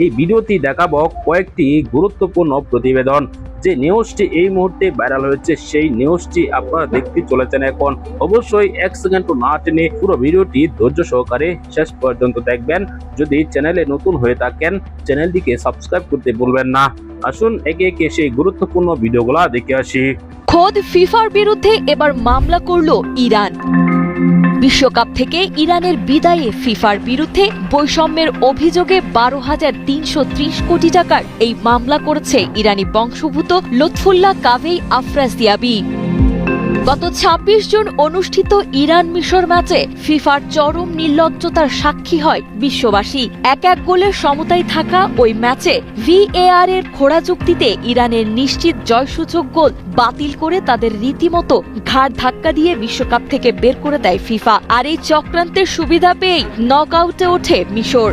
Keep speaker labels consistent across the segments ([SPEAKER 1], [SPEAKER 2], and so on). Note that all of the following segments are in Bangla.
[SPEAKER 1] এই ভিডিওটি দেখাবো কয়েকটি গুরুত্বপূর্ণ প্রতিবেদন। যে নিউজটি এই মুহূর্তে ভাইরাল হয়েছে সেই নিউজটি আপনারা দেখতে চলেছেন। এখন অবশ্যই 1 সেকেন্ড না টেনে পুরো ভিডিওটি ধৈর্য সহকারে শেষ পর্যন্ত দেখবেন। যদি চ্যানেলে নতুন হয়ে থাকেন চ্যানেলটিকে সাবস্ক্রাইব করতে ভুলবেন না। আসুন একে একে সেই গুরুত্বপূর্ণ ভিডিওগুলো দেখে আসি।
[SPEAKER 2] খোদ ফিফার বিরুদ্ধে এবার মামলা করল ইরান। বিশ্বকাপ থেকে ইরানের বিদায়ে ফিফার বিরুদ্ধে বৈষম্যের অভিযোগে 12,330 কোটি টাকার এই মামলা করেছে ইরানি বংশোদ্ভূত লুৎফুল্লাহ কাভেই আফরাসিয়াবি। গত 26 জুন অনুষ্ঠিত ইরান মিশর ম্যাচে ফিফার চরম নির্লজ্জতার সাক্ষী হয় বিশ্ববাসী। 1-1 গোলের সমতায় থাকা ওই ম্যাচে VAR এর খোড়া যুক্তিতে ইরানের নিশ্চিত জয়সূচক গোল বাতিল করে তাদের রীতিমতো ঘাড় ধাক্কা দিয়ে বিশ্বকাপ থেকে বের করে দেয় ফিফা। আর এই চক্রান্তের সুবিধা পেয়েই নকআউটে ওঠে মিশর।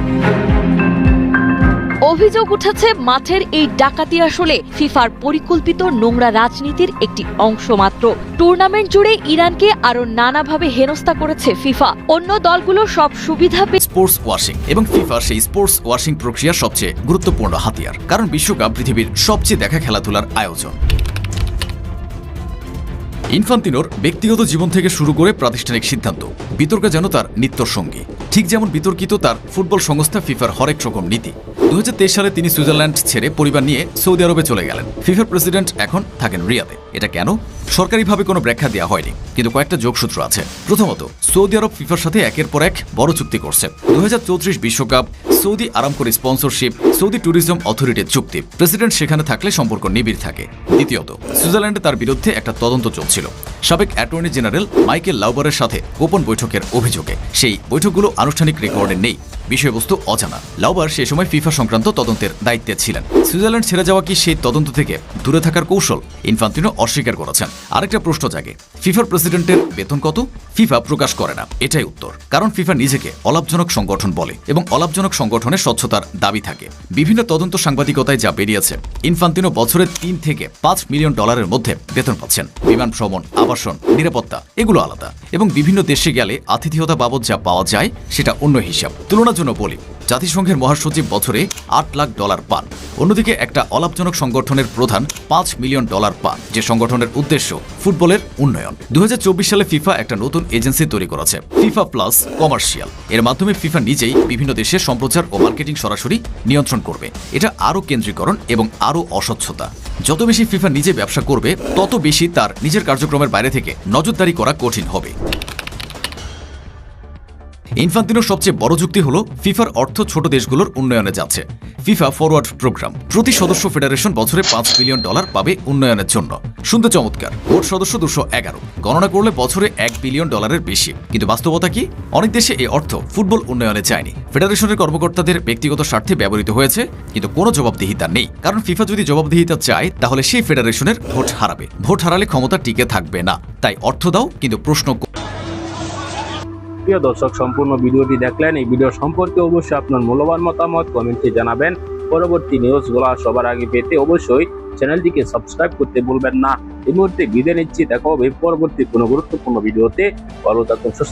[SPEAKER 2] অভিযোগ উঠেছে মাঠের এই ডাকাতি আসলে ফিফার পরিকল্পিত নোংরা রাজনীতির একটি অংশ মাত্র। টুর্নামেন্ট জুড়ে ইরানকে আরো নানাভাবে হেনস্থা করেছে ফিফা। অন্য দলগুলো সব সুবিধা পেয়ে
[SPEAKER 3] স্পোর্টস ওয়াশিং এবং ফিফা সেই স্পোর্টস ওয়াশিং প্রক্রিয়ার সবচেয়ে গুরুত্বপূর্ণ হাতিয়ার, কারণ বিশ্বকাপ পৃথিবীর সবচেয়ে দেখা খেলাধুলার আয়োজন। ইনফান্তিনোর ব্যক্তিগত জীবন থেকে শুরু করে প্রাতিষ্ঠানিক সিদ্ধান্ত বিতর্কে যেন তার নিত্যর সঙ্গী, ঠিক যেমন বিতর্কিত তার ফুটবল সংস্থা ফিফার হরেক রকম নীতি। 2023 সালে তিনি সুইজারল্যান্ড ছেড়ে পরিবার নিয়ে সৌদি আরবে চলে গেলেন। ফিফার প্রেসিডেন্ট এখন থাকেন রিয়াদে। এটা কেন? সরকারিভাবে কোনো ব্যাখ্যা দেওয়া হয়নি, কিন্তু কয়েকটা যোগসূত্র আছে। প্রথমত, সৌদি আরব ফিফার সাথে একের পর এক বড় চুক্তি করছে। 2034 বিশ্বকাপ, সৌদি আরামকোর স্পন্সরশিপ, সৌদি ট্যুরিজম অথরিটির চুক্তি। প্রেসিডেন্ট সেখানে থাকলে সম্পর্ক নিবিড় থাকে। দ্বিতীয়ত, সুইজারল্যান্ডে তার বিরুদ্ধে একটা তদন্ত চলছিল সাবেক অ্যাটর্নি জেনারেল মাইকেল লাউবারের সাথে গোপন বৈঠকের অভিযোগে। সেই বৈঠকগুলো আনুষ্ঠানিক রেকর্ডে নেই, বিষয়বস্তু অজানা। লাউবার সে সময় ফিফা সংক্রান্ত তদন্তের দায়িত্বে ছিলেন। সুইজারল্যান্ড ছেড়ে যাওয়া কি সেই তদন্ত থেকে দূরে থাকার কৌশল? ইনফান্তিনো অস্বীকার করেছেন। আরেকটা প্রশ্ন জাগে, ফিফার প্রেসিডেন্টের বেতন কত? ফিফা প্রকাশ করে না, এটাই উত্তর। কারণ ফিফা নিজেকে অলাভজনক সংগঠন বলে এবং অলাভজনক সংগঠনের স্বচ্ছতার দাবি থাকে। বিভিন্ন তদন্ত সাংবাদিকতায় যা বেরিয়েছে, ইনফান্তিনো বছরে 3 থেকে 5 মিলিয়ন ডলারের মধ্যে বেতন পাচ্ছেন। বিমান ভ্রমণ, আবাসন, নিরাপত্তা এগুলো আলাদা, এবং বিভিন্ন দেশে গেলে আতিথেয়তা বাবদ যা পাওয়া যায় সেটা অন্য হিসাব। তুলনার জন্য বলি, জাতিসংঘের মহাসচিব বছরে $8 লাখ পান। অন্যদিকে একটা অলাভজনক সংগঠনের প্রধান $5 মিলিয়ন পান, যে সংগঠনের উদ্দেশ্য ফুটবলের উন্নয়ন। 2024 সালে ফিফা একটা নতুন এজেন্সি তৈরি করেছে, ফিফা প্লাস কমার্শিয়াল। এর মাধ্যমে ফিফা নিজেই বিভিন্ন দেশের সম্প্রচার ও মার্কেটিং সরাসরি নিয়ন্ত্রণ করবে। এটা আরও কেন্দ্রীকরণ এবং আরও অস্বচ্ছতা। যত বেশি ফিফা নিজে ব্যবসা করবে, তত বেশি তার নিজের কার্যক্রমের বাইরে থেকে নজরদারি করা কঠিন হবে। ইনফান্তিনোর সবচেয়ে বড় যুক্তি হল ফিফার অর্থ ছোট দেশগুলোর উন্নয়নে যাচ্ছে। ফিফা ফরওয়ার্ড প্রোগ্রাম, প্রতি সদস্য ফেডারেশন বছরে $5 বিলিয়ন পাবে উন্নয়নের জন্য। শুনতে চমৎকার। মোট সদস্য 211, গণনা করলে বছরে $1 বিলিয়ন বেশি। কিন্তু বাস্তবতা কি? অনেক দেশে এই অর্থ ফুটবল উন্নয়নে যায়নি। ফেডারেশনের কর্মকর্তাদের ব্যক্তিগত স্বার্থে ব্যবহৃত হয়েছে, কিন্তু কোনো জবাবদিহিতা নেই। কারণ ফিফা যদি জবাবদিহিতা চায়, তাহলে সেই ফেডারেশনের ভোট হারাবে। ভোট হারালে ক্ষমতা টিকে থাকবে না। তাই অর্থ দাও, কিন্তু প্রশ্ন।
[SPEAKER 1] প্রিয় দর্শক, সম্পূর্ণ ভিডিওটি দেখলেন। এই ভিডিও সম্পর্কে অবশ্যই আপনার মূল্যবান মতামত কমেন্টে জানাবেন। পরবর্তী নিউজগুলো সবার আগে পেতে অবশ্যই চ্যানেলটিকে সাবস্ক্রাইব করতে ভুলবেন না। এই মুহূর্তে বিদায় নিচ্ছি, দেখা হবে পরবর্তী কোনো গুরুত্বপূর্ণ ভিডিওতে। ভালো থাকুন, সুস্থ